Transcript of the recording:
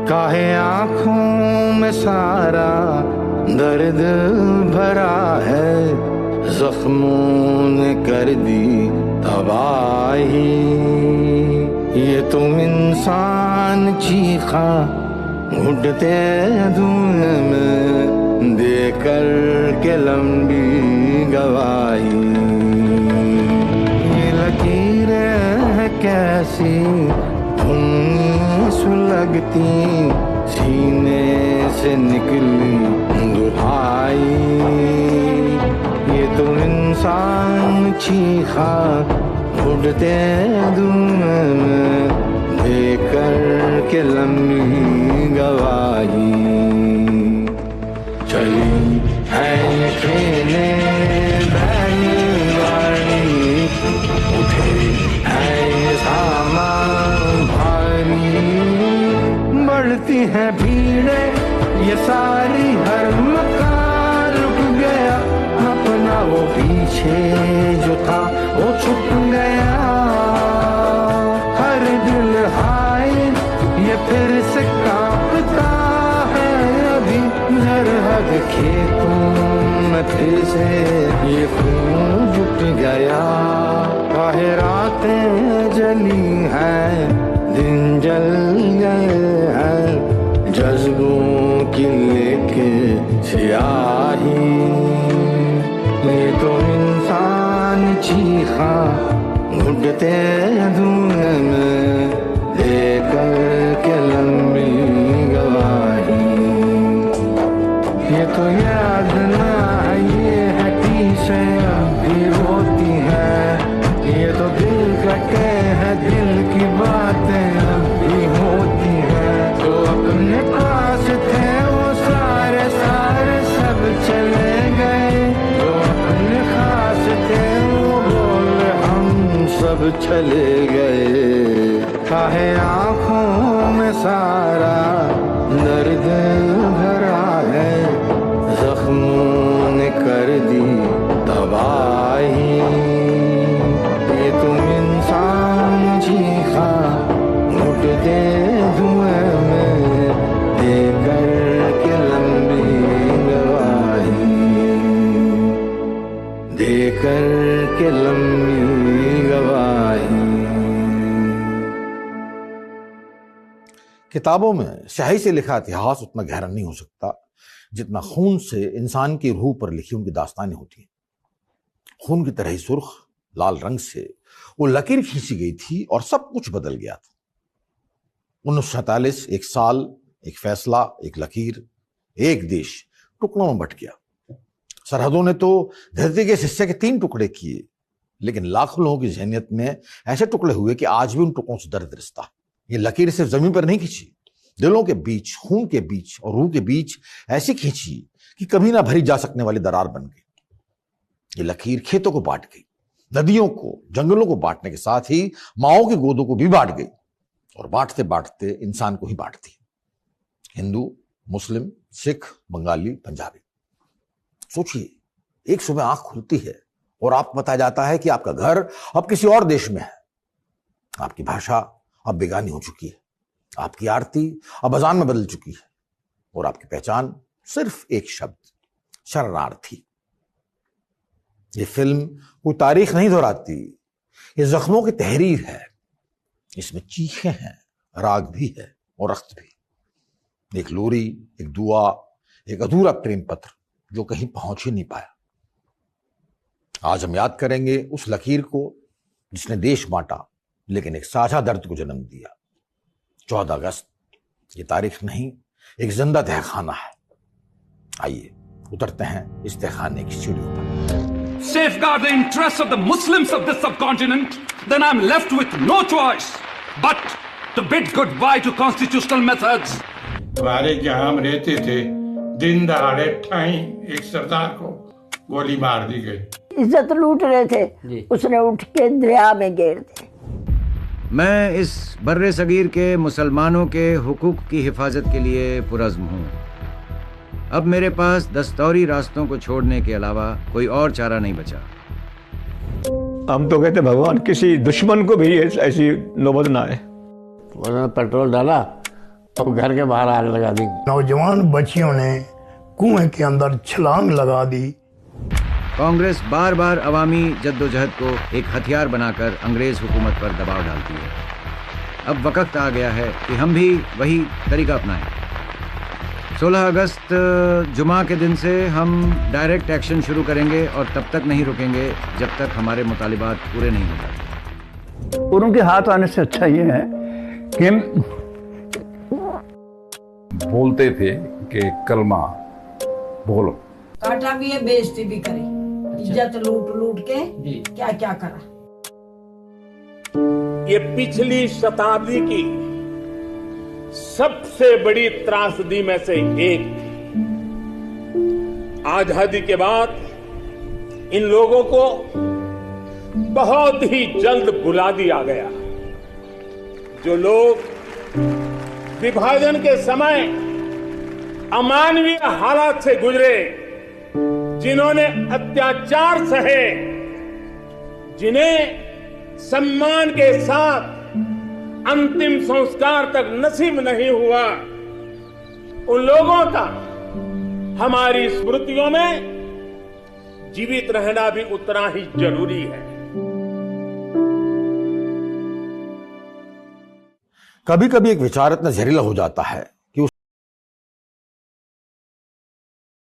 काहे आंखों में सारा दर्द भरा है, जख्मों ने कर दी तबाही। ये तुम इंसान चीखा घुटते धुएं में देकर के लंबी गवाही। ये लकीरें हैं कैसी सुलगती, सीने से निकली दुहाई। ये तो इंसान चीखा उड़ते धुएं में देकर के लंबी गवाही। चली है खेले बैलगाड़ी, उठे है सामान भारी। बढ़ती है भीड़ें ये सारी, हर मकान रुक गया, अपना वो पीछे जो था वो छुप गया। हर दिल हाय ये फिर से कांपता है, अभी सरहद खेतों में फिर से ये खून जुट गया। काहे रातें जली हैं, दिन जल गए हैं, जज्बों की लेके स्याही। ये तो इंसान चीखा घुटते धुएं में देकर के लंबी गवाही। ये तो याद ना ये हटी से भी रोती है, ये तो दिल कटे हैं, दिल की बातें भी होती हैं। जो अपने पास थे वो सारे सारे सब चले गए, जो अपने खास थे वो बोले हम सब चले गए। काहे आंखों में सारा दर्द भरा है, जख्मों ने कर दी तबाही। ये तुम इंसान चीखा घुटते धुएं में देकर के लंबी गवाही, देकर के लंबी गवाही। किताबों में स्याही से लिखा इतिहास उतना गहरा नहीं हो सकता जितना खून से इंसान की रूह पर लिखी उनकी दास्तानें होती हैं। खून की तरह ही सुर्ख लाल रंग से वो लकीर खींची गई थी और सब कुछ बदल गया था। 1947 एक साल, एक फैसला, एक लकीर, एक देश टुकड़ों में बट गया। सरहदों ने तो धरती के इस हिस्से के 3 टुकड़े किए, लेकिन लाखों लोगों की ज़हनियत में ऐसे टुकड़े हुए कि आज भी उन टुकड़ों से दर्द रिश्ता है। ये लकीर सिर्फ जमीन पर नहीं खींची, दिलों के बीच, खून के बीच और रूह के बीच ऐसी खींची कि कभी ना भरी जा सकने वाली दरार बन गई। ये लकीर खेतों को बांट गई, नदियों को, जंगलों को बांटने के साथ ही माओं की गोदों को भी बांट गई, और बांटते बांटते इंसान को ही बांटती। हिंदू, मुस्लिम, सिख, बंगाली, पंजाबी। सोचिए, एक सुबह आंख खुलती है और आपको बताया जाता है कि आपका घर अब किसी और देश में है, आपकी भाषा अब बेगानी हो चुकी है, आपकी आरती अब अजान में बदल चुकी है, और आपकी पहचान सिर्फ एक शब्द, शरणार्थी। ये फिल्म कोई तारीख नहीं दोहराती, ये जख्मों की तहरीर है। इसमें चीखें हैं, राग भी है और रख्त भी। एक लोरी, एक दुआ, एक अधूरा प्रेम पत्र जो कहीं पहुंच ही नहीं पाया। आज हम याद करेंगे उस लकीर को जिसने देश बांटा, लेकिन एक साझा दर्द को जन्म दिया। 14 अगस्त, ये तारीख नहीं, एक जिंदा तहखाना है। आइए उतरते हैं इस तहखाने की सीढ़ियों पर। Safeguard the interests of the Muslims of this subcontinent, then I'm left with no choice but to bid goodbye to constitutional methods. हमारे जहां हम रहते थे, दिन दहाड़े ठाई एक सरदार को गोली मार दी गई। इज्जत लूट रहे थे, उसने उठ के दरिया में गिर दी। मैं इस बर्रे सगीर के मुसलमानों के हुकूक की हिफाजत के लिए पुरज़्म हूँ। अब मेरे पास दस्तौरी रास्तों को छोड़ने के अलावा कोई और चारा नहीं बचा। हम तो कहते भगवान किसी दुश्मन को भी ऐसी नौबत ना आए। उन्होंने पेट्रोल डाला तो घर के बाहर आग लगा दी। नौजवान बच्चियों ने कुएं के अंदर छलांग लगा दी। कांग्रेस बार बार अवामी जद्दोजहद को एक हथियार बनाकर अंग्रेज हुकूमत पर दबाव डालती है। अब वक्त आ गया है कि हम भी वही तरीका अपनाएं। 16 अगस्त जुमा के दिन से हम डायरेक्ट एक्शन शुरू करेंगे और तब तक नहीं रुकेंगे जब तक हमारे मुतालिबात पूरे नहीं हो जाते। और उनके हाथ आने से अच्छा ये है कि बोलते थे कि कलमा बोलो। काटा भी है, बेइज्जती भी करी, इज्जत लूट लूट के क्या क्या करा। ये पिछली शताब्दी की सबसे बड़ी त्रासदी में से एक। आजादी के बाद इन लोगों को बहुत ही जल्द भुला दिया गया। जो लोग विभाजन के समय अमानवीय हालात से गुजरे, जिन्होंने अत्याचार सहे, जिन्हें सम्मान के साथ अंतिम संस्कार तक नसीब नहीं हुआ, उन लोगों का हमारी स्मृतियों में जीवित रहना भी उतना ही जरूरी है। कभी कभी एक विचार इतना जहरीला हो जाता है